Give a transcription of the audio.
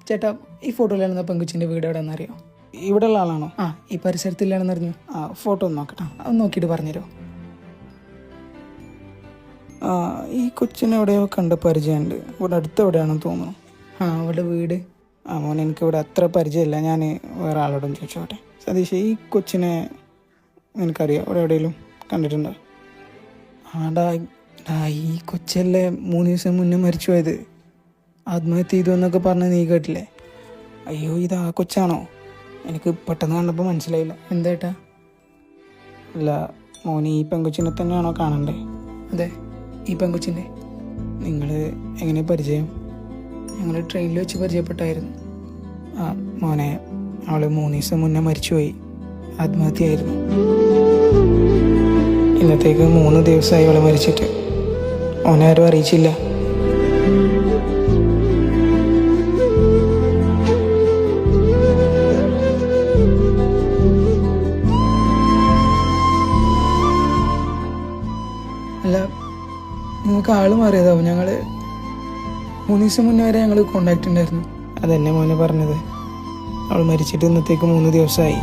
ചേട്ടാ ഈ ഫോട്ടോയിലാണെന്ന പെങ്കുച്ചിൻ്റെ വീട് എവിടെ എന്നറിയോ? ഇവിടെ ഉള്ള ആളാണോ? ഈ പരിസരത്തില്ലാണെന്ന് അറിഞ്ഞു. ഫോട്ടോ ഒന്ന് നോക്കട്ടെ. ഒന്ന് നോക്കിയിട്ട് പറഞ്ഞുതരോ? ഈ കൊച്ചിനെ എവിടെയോ കണ്ട പരിചയമുണ്ട്. ഇവിടെ അടുത്ത് എവിടെയാണെന്ന് തോന്നുന്നു. അവളുടെ വീട് മോനെ എനിക്കിവിടെ അത്ര പരിചയമില്ല. ഞാൻ വേറെ ആളോടും ചോദിച്ചോട്ടെ. സതീഷ്, ഈ കൊച്ചിനെ നിനക്കറിയോ? ഇവിടെ എവിടെയെങ്കിലും കണ്ടിട്ടുണ്ടോ? ഈ കൊച്ചല്ലേ 3 ദിവസം മുന്നേ മരിച്ചു പോയത്, ആത്മഹത്യ ചെയ്തു എന്നൊക്കെ പറഞ്ഞ് നീ കേട്ടില്ലേ? അയ്യോ, ഇത് ആ കൊച്ചാണോ? എനിക്ക് പെട്ടെന്ന് കണ്ടപ്പോൾ മനസ്സിലായില്ല. എന്താ? അല്ല മോന് ഈ പെങ്കൊച്ചിനെ തന്നെയാണോ കാണണ്ടേ? അതെ, ഈ പെങ്കൊച്ചിൻ്റെ. നിങ്ങൾ എങ്ങനെ പരിചയം? ഞങ്ങൾ ട്രെയിനിൽ വെച്ച് പരിചയപ്പെട്ടായിരുന്നു. മോനെ, അവൾ 3 ദിവസം മുന്നേ മരിച്ചുപോയി. ആത്മഹത്യയായിരുന്നു. ഇന്നത്തേക്ക് 3 ദിവസമായി അവൾ മരിച്ചിട്ട്. മോനെ ആരും അറിയിച്ചില്ല. അല്ല, നിങ്ങൾക്ക് ആൾ മാറിയതാവും. ഞങ്ങൾ 3 ദിവസം മുന്നേ വരെ ഞങ്ങൾ കോണ്ടാക്ട് ഉണ്ടായിരുന്നു. അതെന്നെ മോനെ പറഞ്ഞത്. അവൾ മരിച്ചിട്ട് ഇന്നത്തേക്ക് 3 ദിവസമായി.